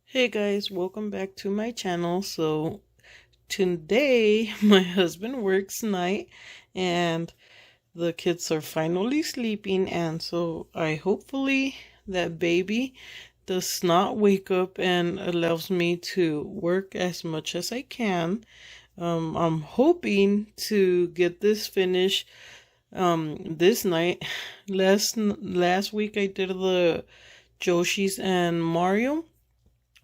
Hey guys, welcome back to my channel. So today my husband works night and the kids are finally sleeping, and so I hopefully that baby does not wake up and allows me to work as much as I can. I'm hoping to get this finished this night. Last week I did the Joshi's and Mario,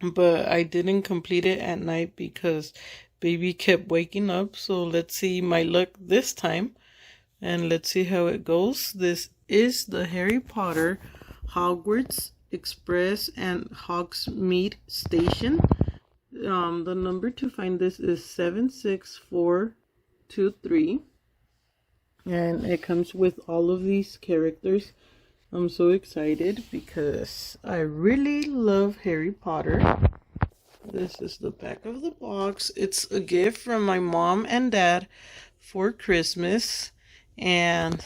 but I didn't complete it at night because baby kept waking up. So let's see my luck this time and let's see how it goes. This is the Harry Potter Hogwarts Express and Hogsmeade Station. The number to find this is 76423, and it comes with all of these characters. I'm so excited because I really love Harry Potter. This is the back of the box. It's a gift from my mom and dad for Christmas. And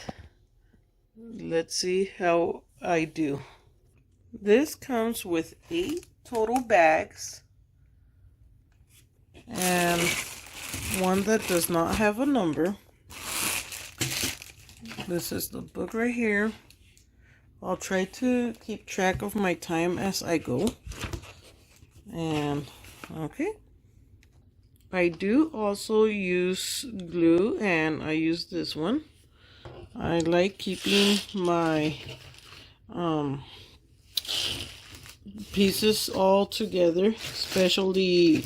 let's see how I do. This comes with 8 total bags and one that does not have a number. This is the book right here. I'll try to keep track of my time as I go. And okay, I do also use glue, and I use this one. I like keeping my pieces all together, especially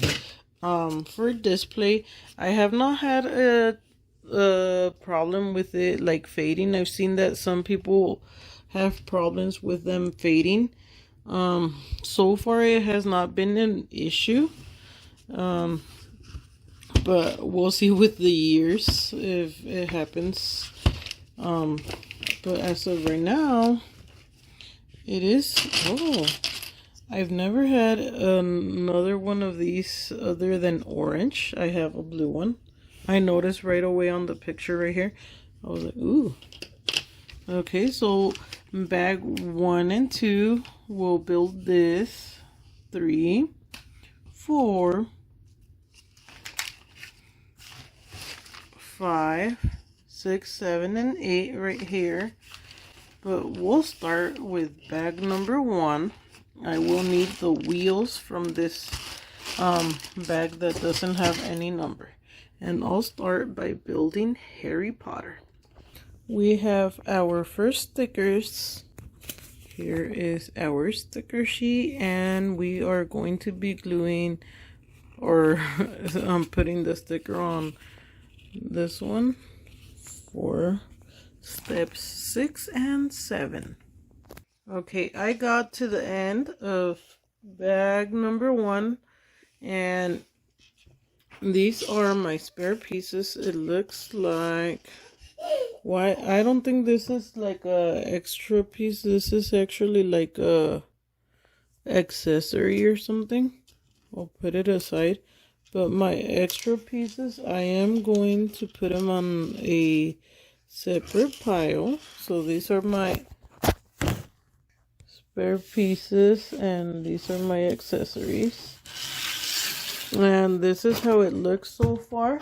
for display. I have not had a problem with it like fading. I've seen that some people have problems with them fading. So far it has not been an issue, but we'll see with the years if it happens. But as of right now, it is. Oh, I've never had another one of these other than orange. I have a blue one. I noticed right away on the picture right here. I was like, ooh. Okay, so bag 1 and 2 will build this. 3, 4, 5, 6, 7, and 8 right here. But we'll start with bag number 1. I will need the wheels from this bag that doesn't have any number. And I'll start by building Harry Potter. We have our first stickers. Here is our sticker sheet, and we are going to be gluing or putting the sticker on this one for steps 6 and 7. Okay, I got to the end of bag number 1, and these are my spare pieces. It looks like, why, I don't think this is like a extra piece. This is actually like a accessory or something. I'll put it aside. But my extra pieces, I am going to put them on a separate pile. So these are my spare pieces and these are my accessories. And this is how it looks so far.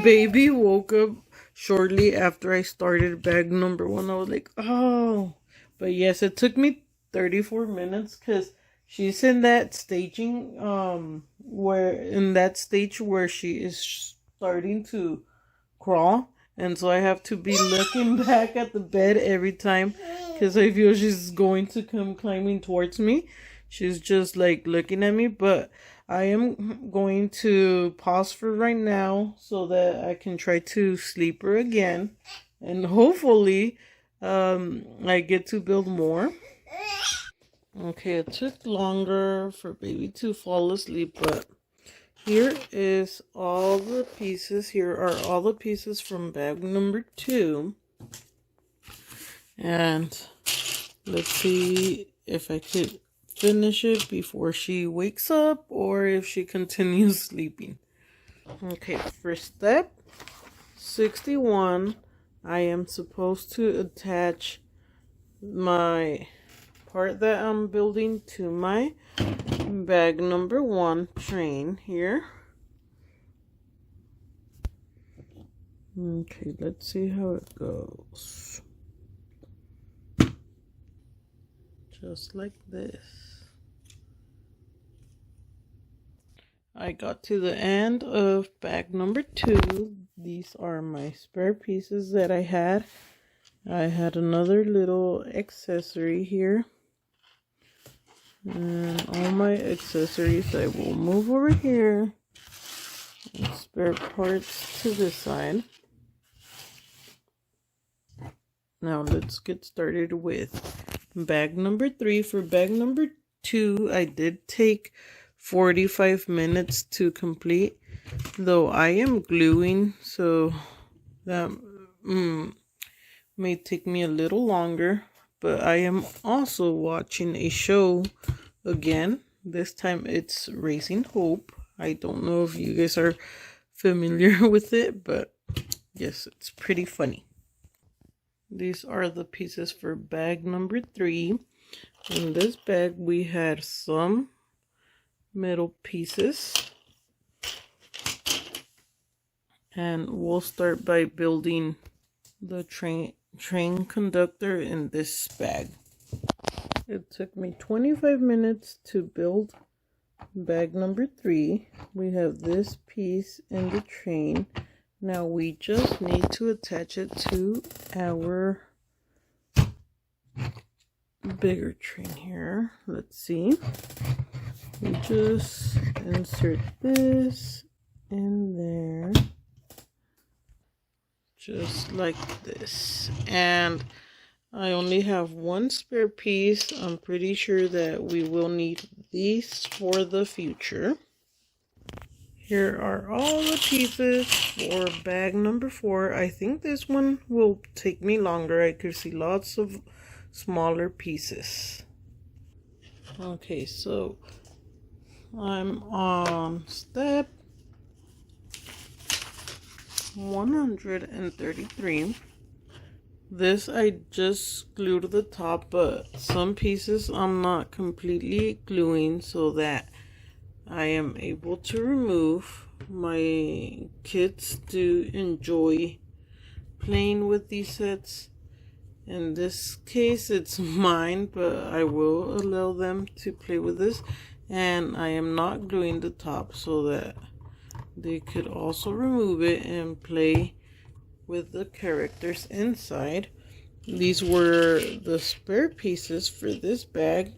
Baby woke up shortly after I started bag number 1. I was like, oh. But yes, it took me 34 minutes because she's in that staging, in that stage where she is starting to crawl. And so I have to be looking back at the bed every time because I feel she's going to come climbing towards me. She's just like looking at me, but I am going to pause for right now so that I can try to sleep her again. And hopefully I get to build more. Okay, it took longer for baby to fall asleep, but here is all the pieces. Here are all the pieces from bag number 2. And let's see if I could finish it before she wakes up or if she continues sleeping. Okay, first step 61. I am supposed to attach my part that I'm building to my bag number 1 train here. Okay, let's see how it goes. Just like this. I got to the end of bag number 2. These are my spare pieces that I had. I had another little accessory here. And all my accessories I will move over here. And spare parts to this side. Now let's get started with bag number 3. For bag number 2, I did take 45 minutes to complete, though I am gluing, so that may take me a little longer. But I am also watching a show again. This time it's Raising Hope. I don't know if you guys are familiar with it, but yes, it's pretty funny. These are the pieces for bag number 3. In this bag we had some metal pieces. And we'll start by building the train conductor in this bag. It took me 25 minutes to build bag number 3. We have this piece in the train. Now we just need to attach it to our bigger train here. Let's see. We just insert this in there. Just like this. And I only have one spare piece. I'm pretty sure that we will need these for the future. Here are all the pieces for bag number 4. I think this one will take me longer. I could see lots of smaller pieces. Okay, so I'm on step 133. This I just glued the top, but some pieces I'm not completely gluing so that I am able to remove. My kids do enjoy playing with these sets. In this case it's mine, but I will allow them to play with this. And I am not gluing the top so that they could also remove it and play with the characters inside. These were the spare pieces for this bag.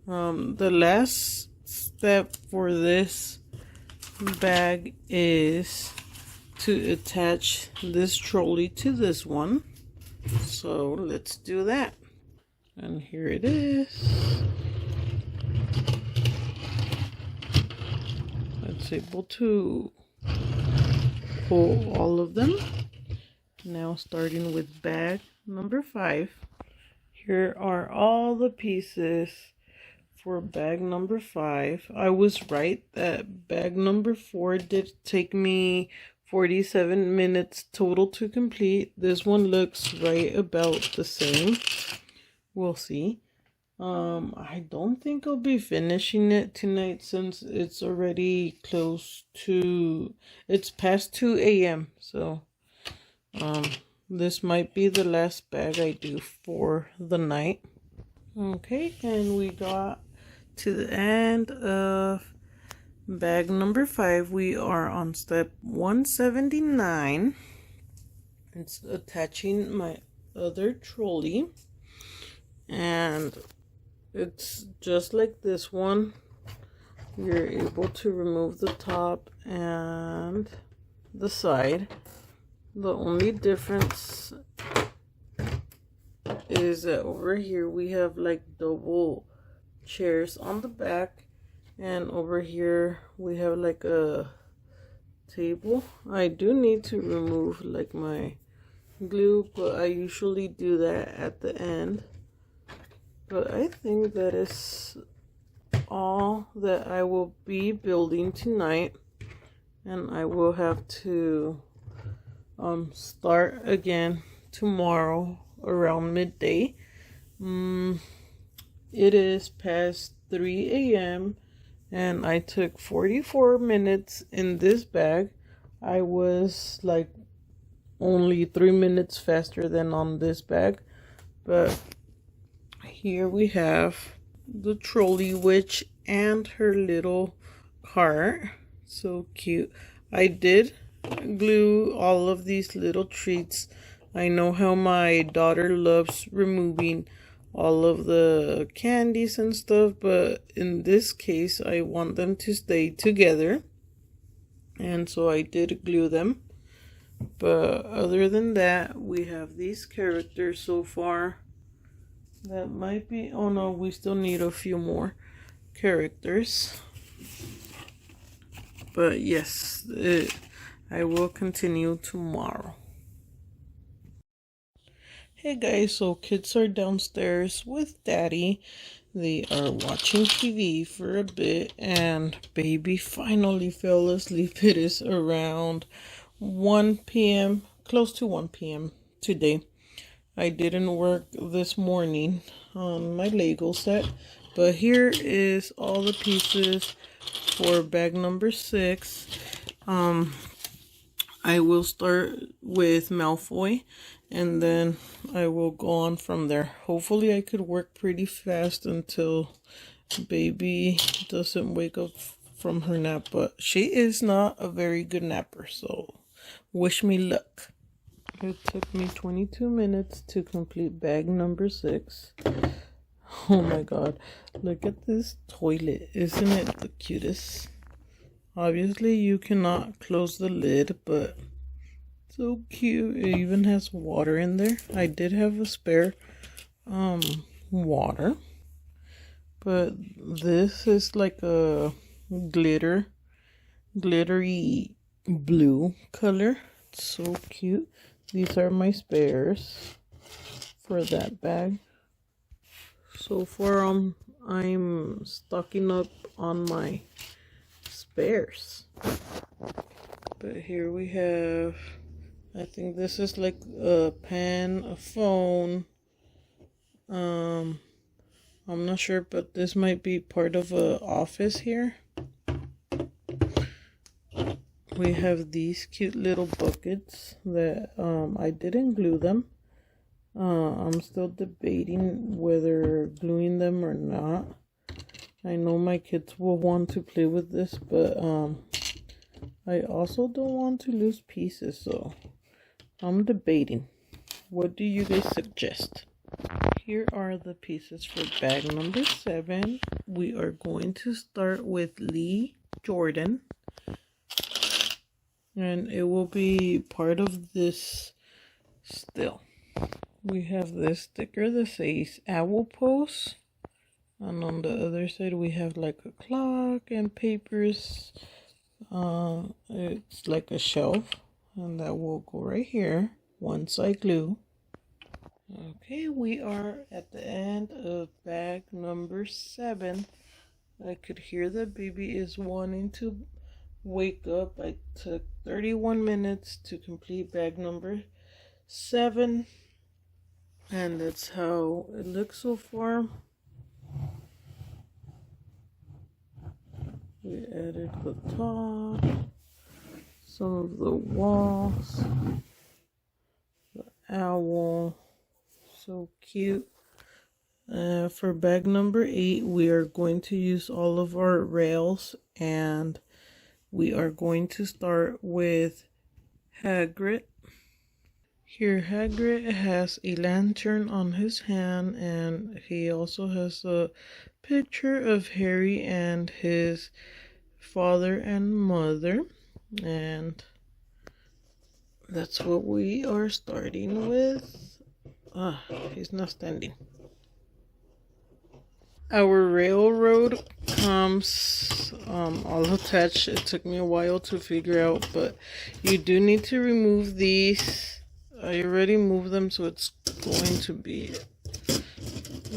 The last step for this bag is to attach this trolley to this one. So let's do that. And here it is. It's able to pull all of them. Now starting with bag number 5. Here are all the pieces for bag number 5. I was right that bag number 4 did take me 47 minutes total to complete. This one looks right about the same. We'll see. I don't think I'll be finishing it tonight since it's already it's past 2 a.m. So this might be the last bag I do for the night. Okay, and we got to the end of bag number 5. We are on step 179. It's attaching my other trolley, and it's just like this one. You're able to remove the top and the side. The only difference is that over here we have like double chairs on the back, and over here we have like a table. I do need to remove like my glue, but I usually do that at the end. But I think that is all that I will be building tonight, and I will have to start again tomorrow around midday. It is past 3 a.m. and I took 44 minutes in this bag. I was like only 3 minutes faster than on this bag. But here we have the trolley witch and her little cart. So cute. I did glue all of these little treats. I know how my daughter loves removing all of the candies and stuff, but in this case I want them to stay together, and so I did glue them. But other than that, we have these characters so far. That might be, oh no, we still need a few more characters. But yes, I will continue tomorrow. Hey guys, so kids are downstairs with daddy. They are watching TV for a bit, and baby finally fell asleep. It is around 1 p.m., close to 1 p.m. today. I didn't work this morning on my Lego set, but here is all the pieces for bag number 6. I will start with Malfoy, and then I will go on from there. Hopefully I could work pretty fast until baby doesn't wake up from her nap, but she is not a very good napper, so wish me luck. It took me 22 minutes to complete bag number 6. Oh my god, look at this toilet. Isn't it the cutest? Obviously you cannot close the lid, but so cute. It even has water in there. I did have a spare water, but this is like a glittery blue color. It's so cute. These are my spares for that bag. So far I'm stocking up on my spares. But here we have, I think this is like a pen, a phone. I'm not sure, but this might be part of a office here. We have these cute little buckets that I didn't glue them. I'm still debating whether gluing them or not. I know my kids will want to play with this, but I also don't want to lose pieces, so I'm debating. What do you guys suggest? Here are the pieces for bag number 7. We are going to start with Lee Jordan, and it will be part of this still. We have this sticker that says owl pose, and on the other side we have like a clock and papers. It's like a shelf, and that will go right here once I glue. Okay, we are at the end of bag number 7. I could hear the baby is wanting to wake up. I took 31 minutes to complete bag number 7, and that's how it looks so far. We added the top, some of the walls, the owl, so cute. For bag number 8, we are going to use all of our rails, and we are going to start with Hagrid. Here Hagrid has a lantern on his hand, and he also has a picture of Harry and his father and mother, and that's what we are starting with. He's not standing. Our railroad comes all attached. It took me a while to figure out, but you do need to remove these. I already moved them, so it's going to be,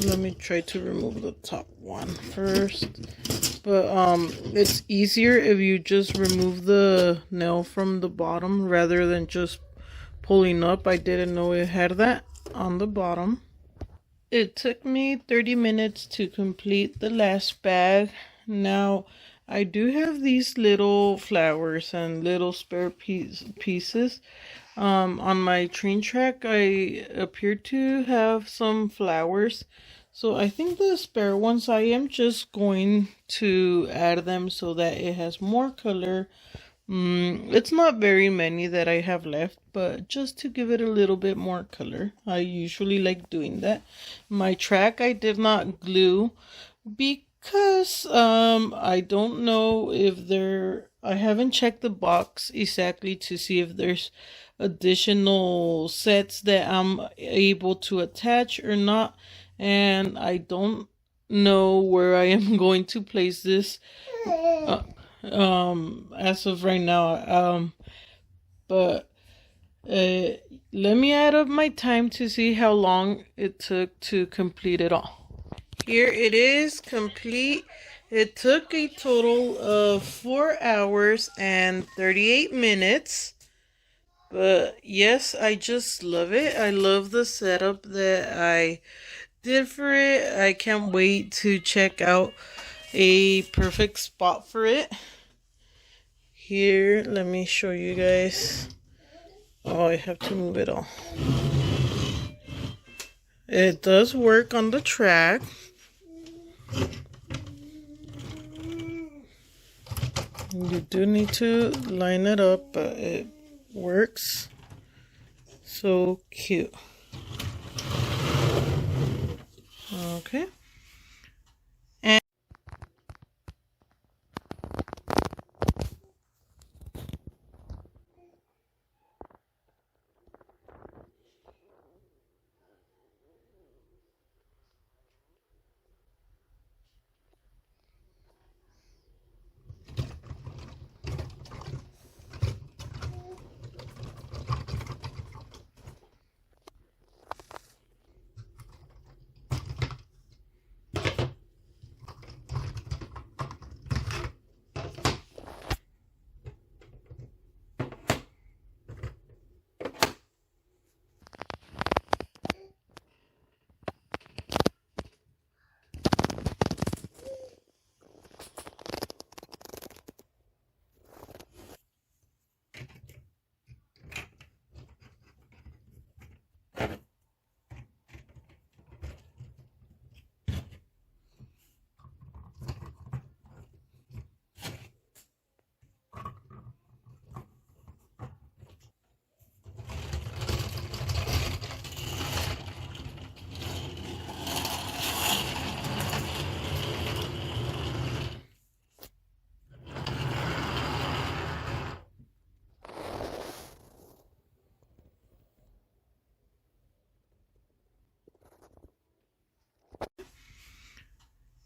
let me try to remove the top one first. But it's easier if you just remove the nail from the bottom rather than just pulling up. I didn't know it had that on the bottom. It took me 30 minutes to complete the last bag, Now, I do have these little flowers and little spare pieces. On my train track, I appear to have some flowers. So I think the spare ones, I am just going to add them so that it has more color. It's not very many that I have left, but just to give it a little bit more color. I usually like doing that. My track I did not glue because I don't know if I haven't checked the box exactly to see if there's additional sets that I'm able to attach or not, and I don't know where I am going to place this as of right now. But let me add up my time to see how long it took to complete it all. Here it is complete. It took a total of 4 hours and 38 minutes. But yes, I just love it. I love the setup that I did for it. I can't wait to check out a perfect spot for it. Here, let me show you guys. Oh, I have to move it all. It does work on the track. You do need to line it up, but it works. So cute. Okay.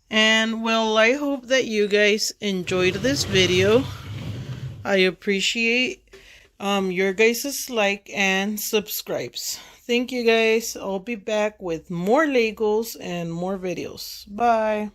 And well, I hope that you guys enjoyed this video. I appreciate your guys' like and subscribes. Thank you guys. I'll be back with more Legos and more videos. Bye.